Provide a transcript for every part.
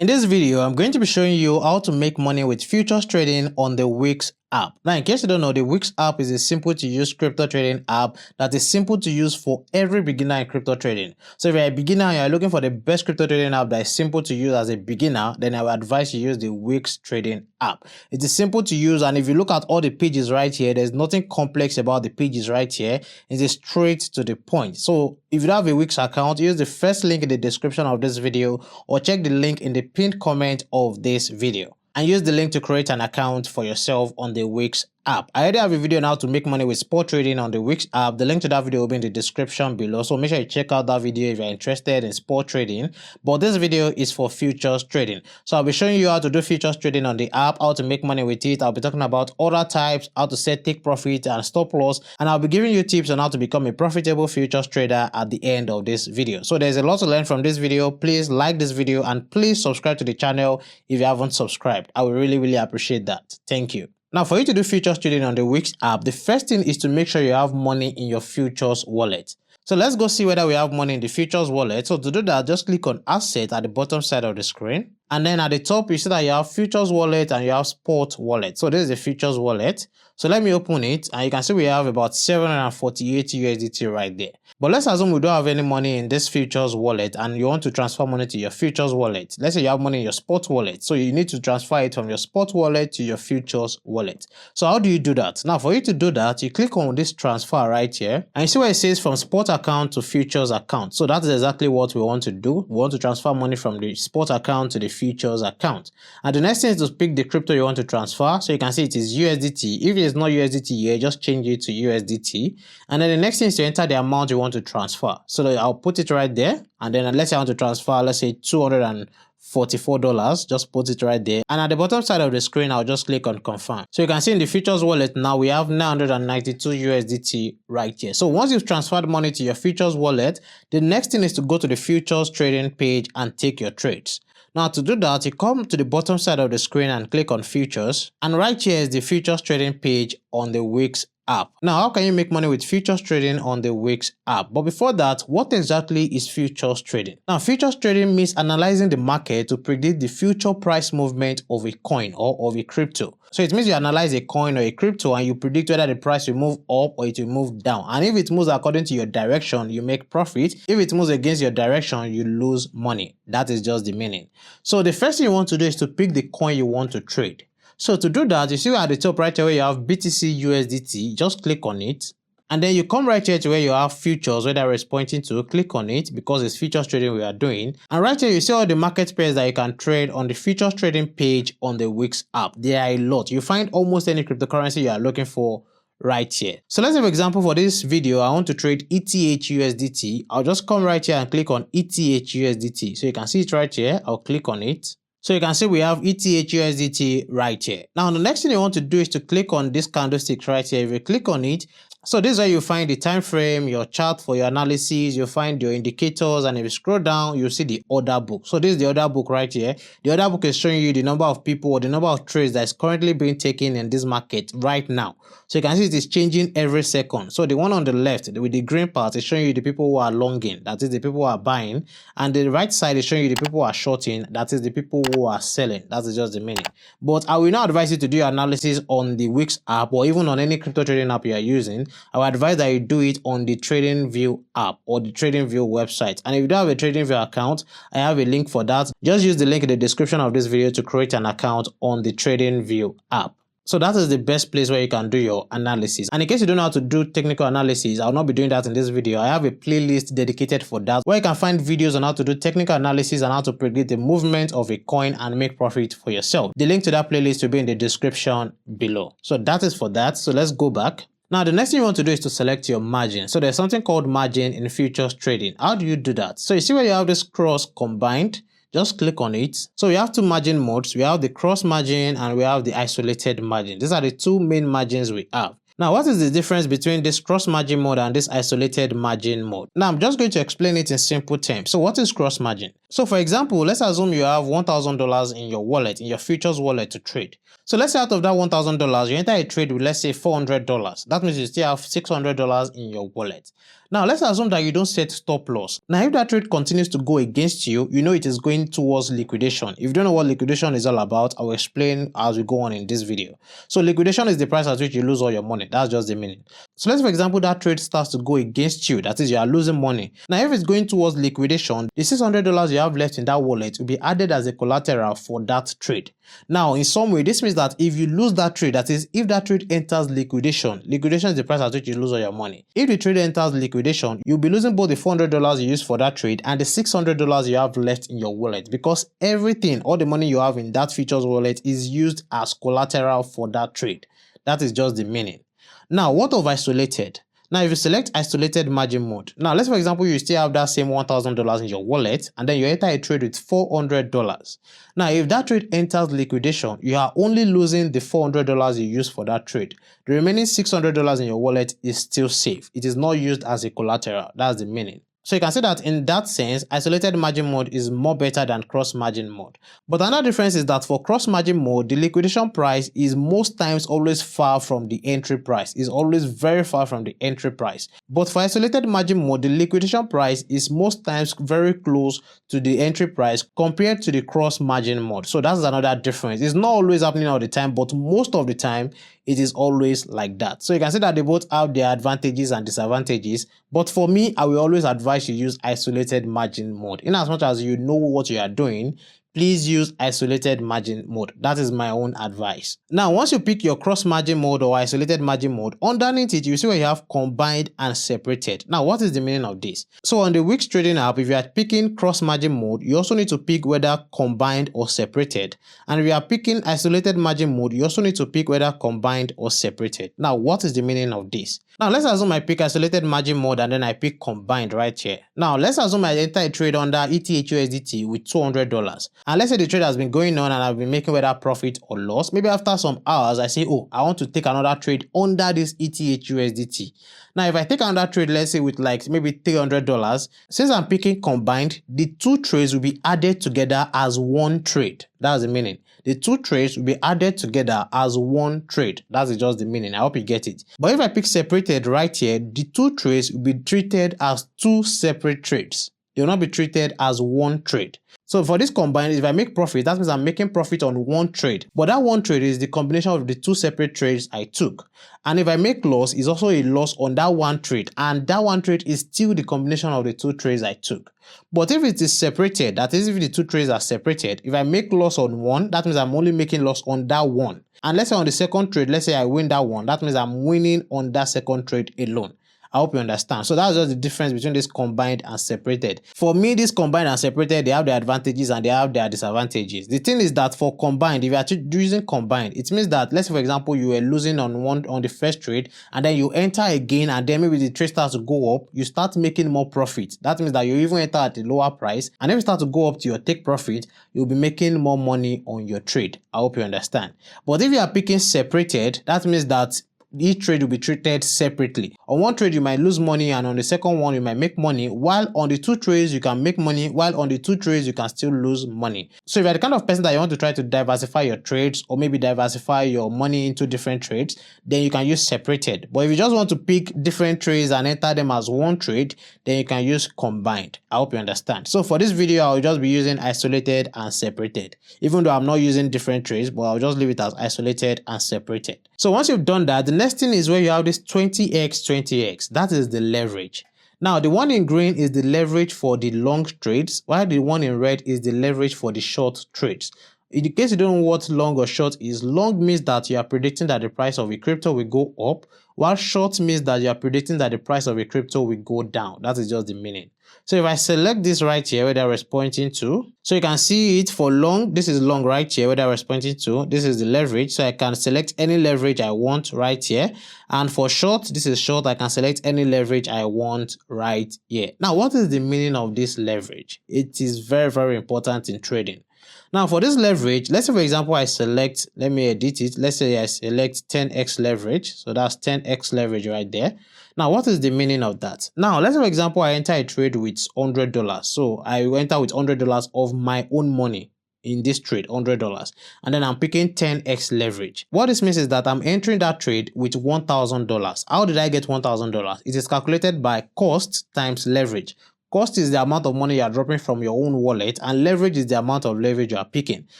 In this video, I'm going to be showing you how to make money with futures trading on the Weex app. Now, in case you don't know, the Weex app is a simple to use crypto trading app that is simple to use for every beginner in crypto trading. So if you're a beginner and you're looking for the best crypto trading app that is simple to use as a beginner, then I would advise you use the Weex trading app. It is simple to use, and if you look at all the pages right here, there's nothing complex about the pages right here. It is straight to the point. So if you don't have a Weex account, use the first link in the description of this video or check the link in the pinned comment of this video and use the link to create an account for yourself on the Weex app. I already have a video on how to make money with spot trading on the Weex app. The link to that video will be in the description below, so make sure you check out that video if you're interested in spot trading. But this video is for futures trading, so I'll be showing you how to do futures trading on the app, how to make money with it. I'll be talking about order types, how to set take profit and stop loss, and I'll be giving you tips on how to become a profitable futures trader at the end of this video. So there's a lot to learn from this video. Please like this video and please subscribe to the channel if you haven't subscribed. I would really appreciate that. Thank you. Now, for you to do futures trading on the Weex app, the first thing is to make sure you have money in your futures wallet. So let's go see whether we have money in the futures wallet. So to do that, just click on Asset at the bottom side of the screen. And then at the top, you see that you have futures wallet and you have spot wallet. So this is the futures wallet. So let me open it, and you can see we have about 748 USDT right there. But let's assume we don't have any money in this futures wallet and you want to transfer money to your futures wallet. Let's say you have money in your spot wallet. So you need to transfer it from your spot wallet to your futures wallet. So how do you do that? Now, for you to do that, you click on this transfer right here and you see where it says from spot account to futures account. So that's exactly what we want to do. We want to transfer money from the spot account to the futures account. And the next thing is to pick the crypto you want to transfer. So you can see it is USDT. If it's not USDT here, just change it to USDT. And then the next thing is to enter the amount you want to transfer. So I'll put it right there. And then let's say I want to transfer, let's say $244. Just put it right there. And at the bottom side of the screen, I'll just click on confirm. So you can see in the futures wallet now we have 992 USDT right here. So once you've transferred money to your futures wallet, the next thing is to go to the futures trading page and take your trades. Now, to do that, you come to the bottom side of the screen and click on futures. And right here is the futures trading page on the Weex app. Now, how can you make money with futures trading on the Weex app? But before that, what exactly is futures trading? Now, futures trading means analyzing the market to predict the future price movement of a coin or of a crypto. So it means you analyze a coin or a crypto and you predict whether the price will move up or it will move down. And if it moves according to your direction, you make profit. If it moves against your direction, you lose money. That is just the meaning. So the first thing you want to do is to pick the coin you want to trade. So to do that, you see at the top right here where you have BTC USDT, just click on it. And then you come right here to where you have futures, where that is pointing to, click on it because it's futures trading we are doing. And right here, you see all the market pairs that you can trade on the futures trading page on the Weex app. There are a lot. You find almost any cryptocurrency you are looking for right here. So let's say, for example, for this video, I want to trade ETH USDT. I'll just come right here and click on ETH USDT. So you can see it right here. I'll click on it. So you can see we have ETH USDT right here. Now, the next thing you want to do is to click on this candlestick right here. If you click on it, so this is where you find the time frame, your chart for your analysis, you find your indicators, and if you scroll down, you'll see the order book. So this is the order book right here. The order book is showing you the number of people or the number of trades that is currently being taken in this market right now. So you can see it is changing every second. So the one on the left with the green part is showing you the people who are longing, that is the people who are buying, and the right side is showing you the people who are shorting, that is the people who are selling. That is just the meaning. But I will not advise you to do your analysis on the Weex app or even on any crypto trading app you are using. I would advise that you do it on the TradingView app or the TradingView website. And if you don't have a TradingView account, I have a link for that. Just use the link in the description of this video to create an account on the TradingView app. So that is the best place where you can do your analysis. And in case you don't know how to do technical analysis, I'll not be doing that in this video. I have a playlist dedicated for that where you can find videos on how to do technical analysis and how to predict the movement of a coin and make profit for yourself. The link to that playlist will be in the description below. So that is for that. So let's go back. Now, the next thing you want to do is to select your margin. So there's something called margin in futures trading. How do you do that? So you see where you have this cross combined. Just click on it. So we have two margin modes. We have the cross margin and we have the isolated margin. These are the two main margins we have. Now, what is the difference between this cross margin mode and this isolated margin mode? Now, I'm just going to explain it in simple terms. So what is cross margin? So for example, let's assume you have $1,000 in your wallet, in your futures wallet to trade. So let's say out of that $1,000, you enter a trade with, let's say, $400. That means you still have $600 in your wallet. Now let's assume that you don't set stop loss. Now if that trade continues to go against you, you know it is going towards liquidation. If you don't know what liquidation is all about, I will explain as we go on in this video. So liquidation is the price at which you lose all your money. That's just the meaning. So let's, for example, that trade starts to go against you. That is, you are losing money. Now if it's going towards liquidation, the $600 you have left in that wallet will be added as a collateral for that trade. Now in some way, this means that if you lose that trade, that is, if that trade enters liquidation, liquidation is the price at which you lose all your money. If the trade enters liquidation, you'll be losing both the $400 you used for that trade and the $600 you have left in your wallet, because everything, all the money you have in that futures wallet is used as collateral for that trade. That is just the meaning. Now, what of isolated? Now, if you select isolated margin mode, now let's, for example, you still have that same $1,000 in your wallet and then you enter a trade with $400. Now, if that trade enters liquidation, you are only losing the $400 you used for that trade. The remaining $600 in your wallet is still safe. It is not used as a collateral. That's the meaning. So you can see that in that sense, isolated margin mode is more better than cross margin mode. But another difference is that for cross margin mode, the liquidation price is most times always far from the entry price. Is always very far from the entry price. But for isolated margin mode, the liquidation price is most times very close to the entry price compared to the cross margin mode. So that's another difference. It's not always happening all the time, but most of the time it is always like that. So you can see that they both have their advantages and disadvantages. But for me, I will always advise you use isolated margin mode. In as much as you know what you are doing, please use isolated margin mode. That is my own advice. Now, once you pick your cross margin mode or isolated margin mode, underneath it, you see where you have combined and separated. Now, what is the meaning of this? So on the Weex trading app, if you are picking cross margin mode, you also need to pick whether combined or separated. And if you are picking isolated margin mode, you also need to pick whether combined or separated. Now, what is the meaning of this? Now, let's assume I pick isolated margin mode and then I pick combined right here. Now, let's assume I enter a trade under ETH/USDT with $200. And let's say the trade has been going on and I've been making whether profit or loss. Maybe after some hours, I say, oh, I want to take another trade under this ETH/USDT. Now, if I take another trade, let's say with like maybe $300, since I'm picking combined, the two trades will be added together as one trade. That's the meaning. The two trades will be added together as one trade. That's just the meaning. I hope you get it. But if I pick separated right here, the two trades will be treated as two separate trades. They will not be treated as one trade. So for this combined, if I make profit, that means I'm making profit on one trade. But that one trade is the combination of the two separate trades I took. And if I make loss, it's also a loss on that one trade. And that one trade is still the combination of the two trades I took. But if it is separated, that is, if the two trades are separated, if I make loss on one, that means I'm only making loss on that one. And let's say on the second trade, let's say I win that one, that means I'm winning on that second trade alone. I hope you understand. So that's just the difference between this combined and separated. For me, this combined and separated, they have their advantages and they have their disadvantages. The thing is that for combined, if you are using combined, it means that, let's say for example, you were losing on the first trade and then you enter again and then maybe the trade starts to go up, you start making more profit. That means that you even enter at a lower price, and if you start to go up to your take profit, you'll be making more money on your trade. I hope you understand. But if you are picking separated, that means that each trade will be treated separately. On one trade you might lose money and on the second one you might make money, while on the two trades you can make money, while on the two trades you can still lose money. So if you're the kind of person that you want to try to diversify your trades or maybe diversify your money into different trades, then you can use separated. But if you just want to pick different trades and enter them as one trade, then you can use combined. I hope you understand. So for this video, I'll just be using isolated and separated, even though I'm not using different trades, but I'll just leave it as isolated and separated. So once you've done that, the next thing is where you have this 20x. That is the leverage. Now, the one in green is the leverage for the long trades, while the one in red is the leverage for the short trades. In case you don't know what long or short is, long means that you are predicting that the price of a crypto will go up, while short means that you are predicting that the price of a crypto will go down. That is just the meaning. So if I select this right here where that is pointing to, so you can see it for long, this is long right here where that is pointing to, this is the leverage. So I can select any leverage I want right here. And for short, this is short, I can select any leverage I want right here. Now, what is the meaning of this leverage? It is very, very important in trading. Now for this leverage, let's say for example I select, let me edit it. Let's say I select 10x leverage. So that's 10x leverage right there. Now what is the meaning of that? Now let's say for example I enter a trade with $100. So I enter with $100 of my own money in this trade, $100, and then I'm picking 10x leverage. What this means is that I'm entering that trade with $1,000. How did I get $1,000? It is calculated by cost times leverage. Cost is the amount of money you are dropping from your own wallet, and leverage is the amount of leverage you are picking.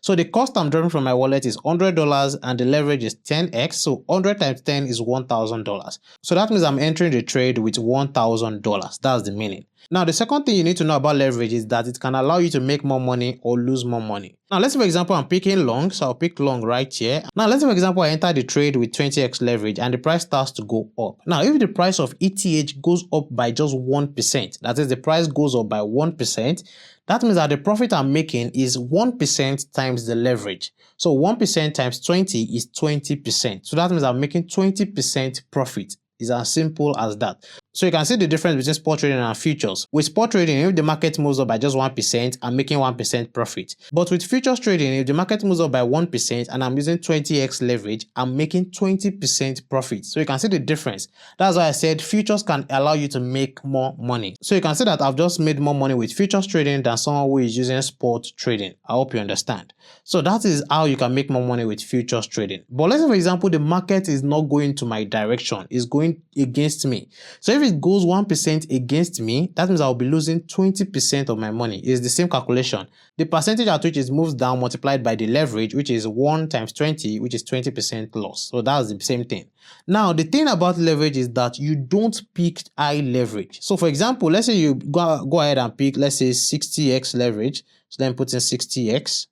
So the cost I'm dropping from my wallet is $100 and the leverage is 10x. So 100 times 10 is $1,000. So that means I'm entering the trade with $1,000. That's the meaning. Now, the second thing you need to know about leverage is that it can allow you to make more money or lose more money. Now, let's say, for example, I'm picking long, so I'll pick long right here. Now, let's say, for example, I enter the trade with 20x leverage and the price starts to go up. Now, if the price of ETH goes up by just 1%, that is, the price goes up by 1%, that means that the profit I'm making is 1% times the leverage. So 1% times 20 is 20%. So that means I'm making 20% profit. It's as simple as that. So you can see the difference between spot trading and futures. With spot trading, if the market moves up by just 1%, I'm making 1% profit. But with futures trading, if the market moves up by 1% and I'm using 20x leverage, I'm making 20% profit. So you can see the difference. That's why I said futures can allow you to make more money. So you can see that I've just made more money with futures trading than someone who is using spot trading. I hope you understand. So that is how you can make more money with futures trading. But let's say, for example, the market is not going to my direction, it's going against me. So if it goes 1% against me, that means I'll be losing 20% of my money. It's the same calculation. The percentage at which it moves down multiplied by the leverage, which is 1 times 20, which is 20% loss. So that's the same thing. Now, the thing about leverage is that you don't pick high leverage. So for example, let's say you go ahead and pick, let's say 60x leverage. So then put in 60x.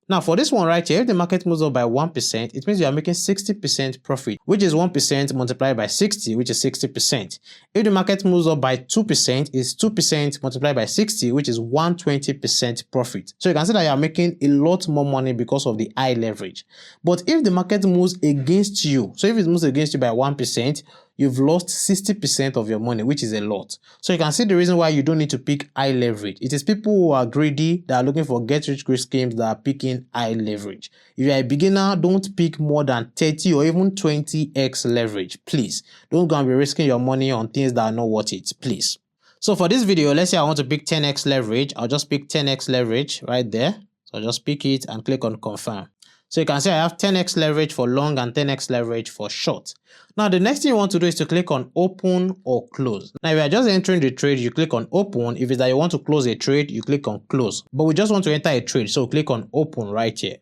Now, for this one right here, if the market moves up by 1%, it means you are making 60% profit, which is 1% multiplied by 60, which is 60%. If the market moves up by 2%, it's 2% multiplied by 60, which is 120% profit. So you can see that you are making a lot more money because of the high leverage. But if the market moves against you, so if it moves against you by 1%, you've lost 60% of your money, which is a lot. So you can see the reason why you don't need to pick high leverage. It is people who are greedy that are looking for get-rich-quick schemes that are picking high leverage. If you're a beginner, don't pick more than 30 or even 20x leverage. Please, don't go and be risking your money on things that are not worth it, please. So for this video, let's say I want to pick 10x leverage. I'll just pick 10x leverage right there. So I'll just pick it and click on confirm. So you can see I have 10x leverage for long and 10x leverage for short. Now, the next thing you want to do is to click on open or close. Now, if you are just entering the trade, you click on open. If it's that you want to close a trade, you click on close. But we just want to enter a trade, so click on open right here.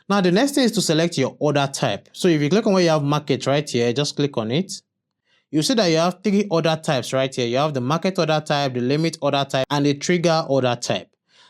Now, the next thing is to select your order type. So if you click on where you have market right here, just click on it. You see that you have 3 order types right here. You have the market order type, the limit order type, and the trigger order type.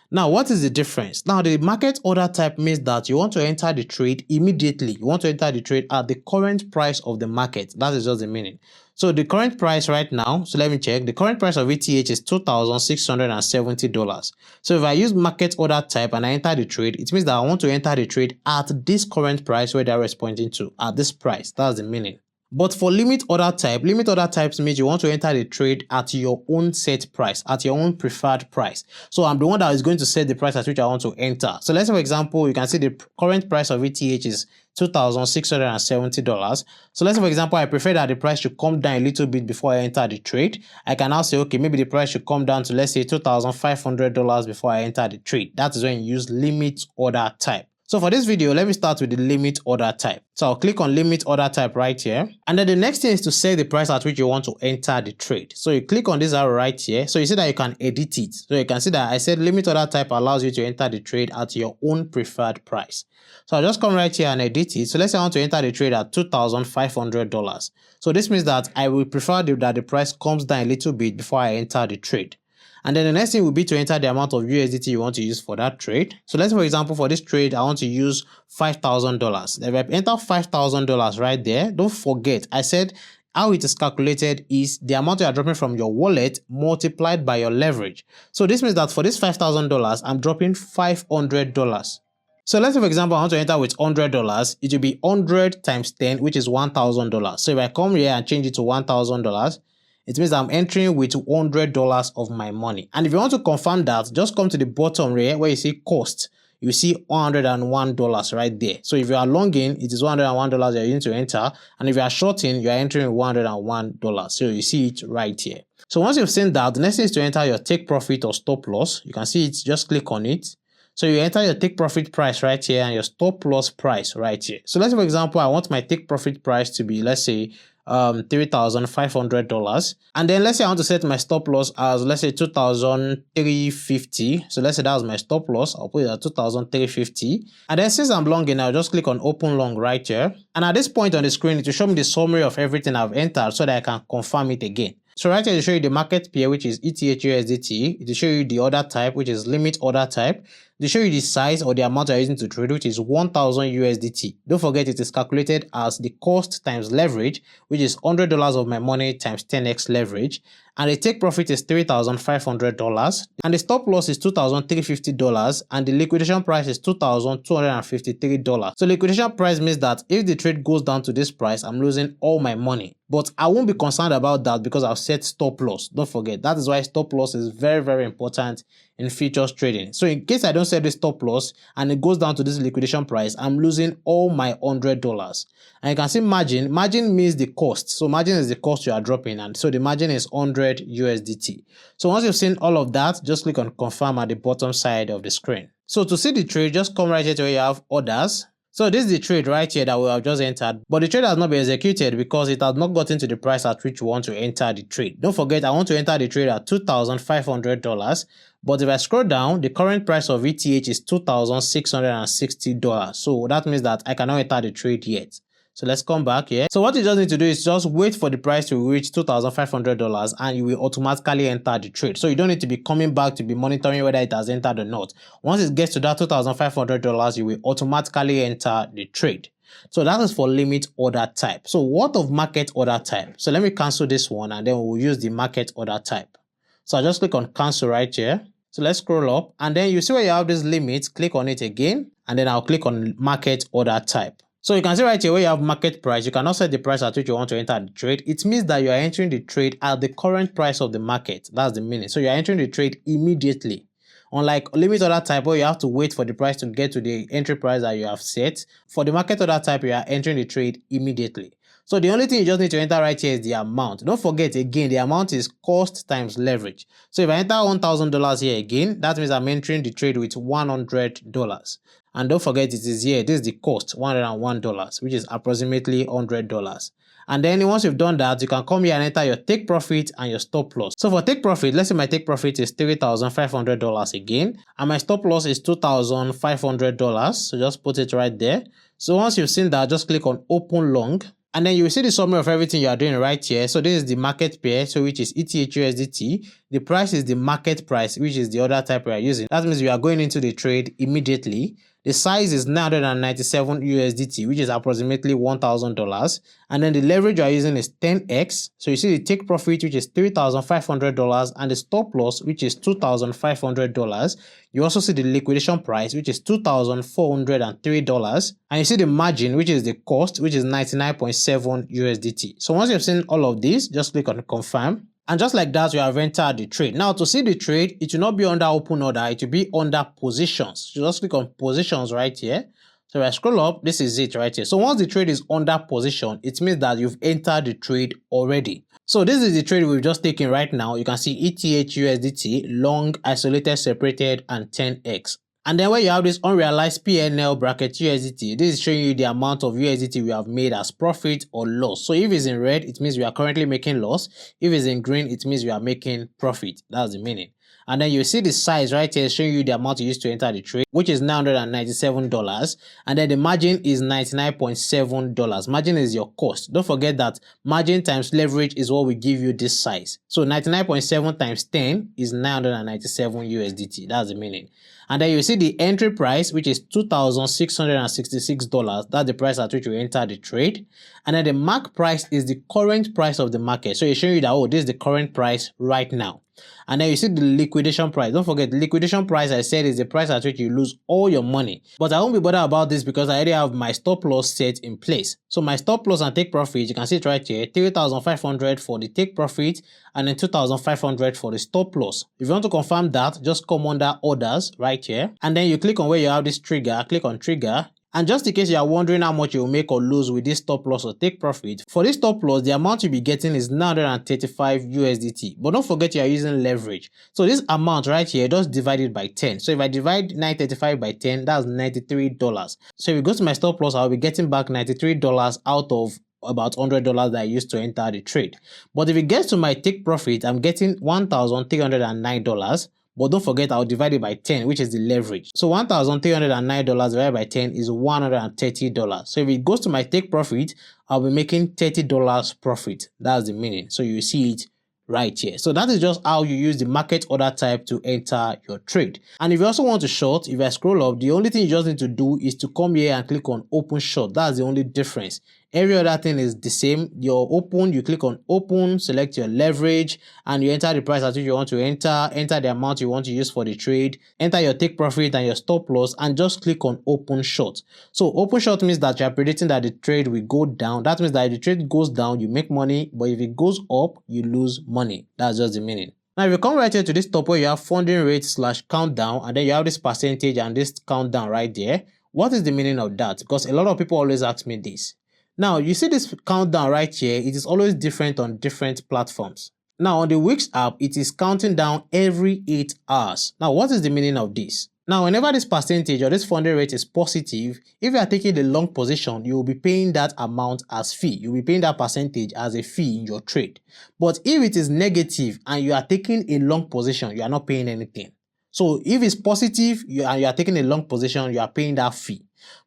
Now, what is the difference? Now, the market order type means that you want to enter the trade immediately. You want to enter the trade at the current price of the market. That is just the meaning. So the current price right now, so let me check. The current price of ETH is $2,670. So if I use market order type and I enter the trade, it means that I want to enter the trade at this current price where the arrow is pointing to, at this price. That's the meaning. But for limit order types means you want to enter the trade at your own set price, at your own preferred price. So I'm the one that is going to set the price at which I want to enter. So let's say, for example, you can see the current price of ETH is $2,670. So let's say, for example, I prefer that the price should come down a little bit before I enter the trade. I can now say, okay, maybe the price should come down to, let's say, $2,500 before I enter the trade. That is when you use limit order type. So for this video, let me start with the limit order type. So I'll click on limit order type right here. And then the next thing is to set the price at which you want to enter the trade. So you click on this arrow right here. So you see that you can edit it. So you can see that I said limit order type allows you to enter the trade at your own preferred price. So I'll just come right here and edit it. So let's say I want to enter the trade at $2,500. So this means that I will prefer that the price comes down a little bit before I enter the trade. And then the next thing will be to enter the amount of USDT you want to use for that trade. So let's say, for example, for this trade, I want to use $5,000. If I enter $5,000 right there, don't forget, I said how it is calculated is the amount you are dropping from your wallet multiplied by your leverage. So this means that for this $5,000, I'm dropping $500. So let's say, for example, I want to enter with $100. It will be 100 times 10, which is $1,000. So if I come here and change it to $1,000, it means I'm entering with $100 of my money. And if you want to confirm that, just come to the bottom here where you see cost. you see $101 right there. So if you are longing, it is $101 you're going to enter, and if you are shorting, you are entering $101. So you see it right here. So once you've seen that, the next thing is to enter your take profit or stop loss. You can see it, just click on it. So you enter your take profit price right here and your stop loss price right here. So let's say, for example, I want my take profit price to be, let's say, $3,500, and then let's say I want to set my stop loss as, let's say, 2,350. So let's say that was my stop loss. I'll put it at 2,350, and then since I'm longing, I'll just click on open long right here, and at this point on the screen it will show me the summary of everything I've entered so that I can confirm it again. So right here it will show you the market pair, which is ETH USDT. It will show you the order type, which is limit order type. It will show you the size or the amount you're using to trade, which is 1,000 USDT. Don't forget it is calculated as the cost times leverage, which is $100 of my money times 10x leverage. And the take profit is $3,500, and the stop loss is $2,350, and the liquidation price is $2,253. So liquidation price means that if the trade goes down to this price, I'm losing all my money. But I won't be concerned about that because I've set stop loss. Don't forget, that is why stop loss is very, very important in futures trading. So in case I don't set the stop loss and it goes down to this liquidation price, I'm losing all my $100. And you can see margin. Margin means the cost. So margin is the cost you are dropping, and so the margin is 100 USDT. So once you've seen all of that, just click on confirm at the bottom side of the screen. So to see the trade, just come right here to where you have orders. So this is the trade right here that we have just entered, but the trade has not been executed because it has not gotten to the price at which you want to enter the trade. Don't forget, I want to enter the trade at $2,500, but if I scroll down, the current price of ETH is $2,660. So that means that I cannot enter the trade yet. So let's come back here. So what you just need to do is just wait for the price to reach $2,500 and you will automatically enter the trade. So you don't need to be coming back to be monitoring whether it has entered or not. Once it gets to that $2,500, you will automatically enter the trade. So that is for limit order type. So what of market order type? So let me cancel this one and then we'll use the market order type. So I just click on cancel right here. So let's scroll up and then you see where you have this limit, click on it again, and then I'll click on market order type. So you can see right here where you have market price, you cannot set the price at which you want to enter the trade. It means that you are entering the trade at the current price of the market. That's the meaning. So you are entering the trade immediately. Unlike limit order type where you have to wait for the price to get to the entry price that you have set, for the market order type, you are entering the trade immediately. So the only thing you just need to enter right here is the amount. Don't forget again, the amount is cost times leverage. So if I enter $1,000 here again, that means I'm entering the trade with $100. And don't forget it is here, this is the cost, $101, which is approximately $100. And then once you've done that, you can come here and enter your take profit and your stop loss. So for take profit, let's say my take profit is $3,500 again, and my stop loss is $2,500. So just put it right there. So once you've seen that, just click on open long. And then you will see the summary of everything you are doing right here. So this is the market pair, so which is ETH USDT. The price is the market price, which is the other type we are using. That means we are going into the trade immediately. The size is 997 USDT, which is approximately $1,000. And then the leverage you are using is 10x. So you see the take profit, which is $3,500, and the stop loss, which is $2,500. You also see the liquidation price, which is $2,403. And you see the margin, which is the cost, which is 99.7 USDT. So once you've seen all of this, just click on confirm. And just like that, you have entered the trade. Now, to see the trade, it will not be under open order. It will be under positions. So just click on positions right here. So if I scroll up, this is it right here. So once the trade is under position, it means that you've entered the trade already. So this is the trade we've just taken right now. You can see ETH USDT, long, isolated, separated, and 10x. And then where you have this unrealized PNL bracket USDT, this is showing you the amount of USDT we have made as profit or loss. So if it's in red, it means we are currently making loss. If it's in green, it means we are making profit. That's the meaning. And then you see the size right here showing you the amount you used to enter the trade, which is $997. And then the margin is $99.7. Margin is your cost. Don't forget that margin times leverage is what will give you this size. So 99.7 times 10 is 997 USDT. That's the meaning. And then you see the entry price, which is $2,666. That's the price at which you enter the trade. And then the mark price is the current price of the market. So it's showing you that, oh, this is the current price right now. And then you see the liquidation price. Don't forget, the liquidation price I said is the price at which you lose all your money. But I won't be bothered about this because I already have my stop loss set in place. So my stop loss and take profit, you can see it right here, 3,500 for the take profit and then 2,500 for the stop loss. If you want to confirm that, just come under orders right here. And then you click on where you have this trigger, click on trigger. And just in case you are wondering how much you will make or lose with this stop loss or take profit, for this stop loss, the amount you'll be getting is 935 USDT. But don't forget you are using leverage. So this amount right here, just divide it by 10. So if I divide 935 by 10, that's $93. So if you go to my stop loss, I'll be getting back $93 out of about $100 that I used to enter the trade. But if it gets to my take profit, I'm getting $1,309. But don't forget, I'll divide it by 10, which is the leverage. So $1,309 divided by 10 is $130. So if it goes to my take profit, I'll be making $30 profit. That's the meaning. So you see it right here. So that is just how you use the market order type to enter your trade. And if you also want to short, if I scroll up, the only thing you just need to do is to come here and click on open short. That's the only difference. Every other thing is the same. Your open, you click on open, select your leverage, and you enter the price at which you want to enter the amount you want to use for the trade, enter your take profit and your stop loss, and just click on open short. So open short means that you are predicting that the trade will go down. That means that if the trade goes down, you make money, but if it goes up, you lose money. That's just the meaning. Now, if you come right here to this top where you have funding rate / countdown, and then you have this percentage and this countdown right there, what is the meaning of that? Because a lot of people always ask me this. Now, you see this countdown right here, it is always different on different platforms. Now, on the Weex app, it is counting down every 8 hours. Now, what is the meaning of this? Now, whenever this percentage or this funding rate is positive, if you are taking the long position, you will be paying that amount as fee. You'll be paying that percentage as a fee in your trade. But if it is negative and you are taking a long position, you are not paying anything. So if it's positive and you are taking a long position, you are paying that fee.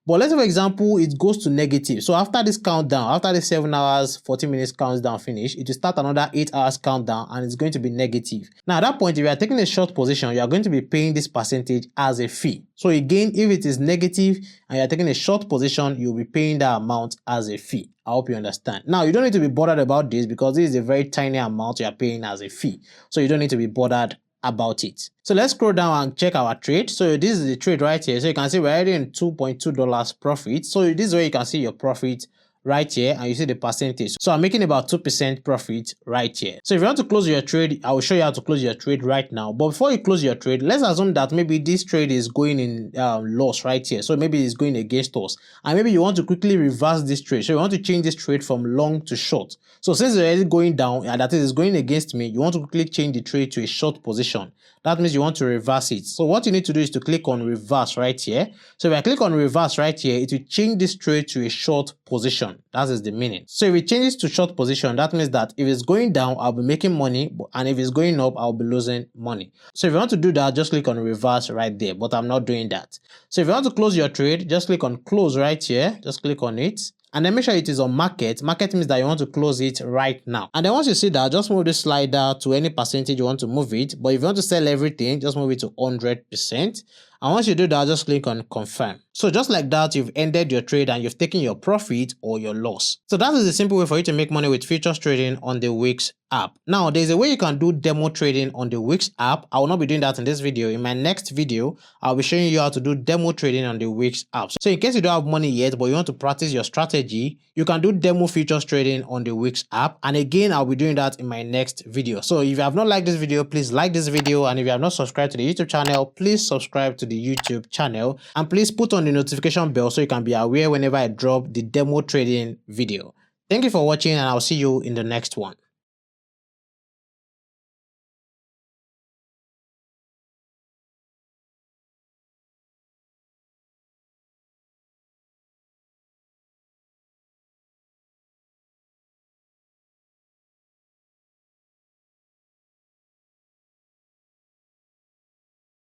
But let's say, for example, it goes to negative. So after this countdown, after the 7 hours, 40 minutes countdown finish, it will start another 8 hours countdown and it's going to be negative. Now at that point, if you are taking a short position, you are going to be paying this percentage as a fee. So again, if it is negative and you are taking a short position, you'll be paying that amount as a fee. I hope you understand. Now, you don't need to be bothered about this because this is a very tiny amount you are paying as a fee. So you don't need to be bothered about it. So let's scroll down and check our trade. So this is the trade right here. So you can see we're already in $2.2 profit. So this is where you can see your profit right here and you see the percentage. So I'm making about 2% profit right here. So if you want to close your trade, I will show you how to close your trade right now. But before you close your trade, let's assume that maybe this trade is going in loss right here. So maybe it's going against us and maybe you want to quickly reverse this trade. So you want to change this trade from long to short. So since it's already going down and that is going against me, you want to quickly change the trade to a short position. That means you want to reverse it. So what you need to do is to click on reverse right here. So if I click on reverse right here, it will change this trade to a short position. That is the meaning. So if it changes to short position, that means that if it's going down, I'll be making money. And if it's going up, I'll be losing money. So if you want to do that, just click on reverse right there. But I'm not doing that. So if you want to close your trade, just click on close right here. Just click on it. And then make sure it is on market. Market means that you want to close it right now. And then once you see that, just move the slider to any percentage you want to move it. But if you want to sell everything, just move it to 100%. And once you do that, just click on confirm. So just like that, you've ended your trade and you've taken your profit or your loss. So that is a simple way for you to make money with futures trading on the Weex app. Now, there's a way you can do demo trading on the Weex app. I will not be doing that in this video. In my next video, I'll be showing you how to do demo trading on the Weex app. So in case you don't have money yet, but you want to practice your strategy, you can do demo futures trading on the Weex app. And again, I'll be doing that in my next video. So if you have not liked this video, please like this video. And if you have not subscribed to the YouTube channel, please subscribe to the YouTube channel. And please put on the notification bell so you can be aware whenever I drop the demo trading video. Thank you for watching and I'll see you in the next one.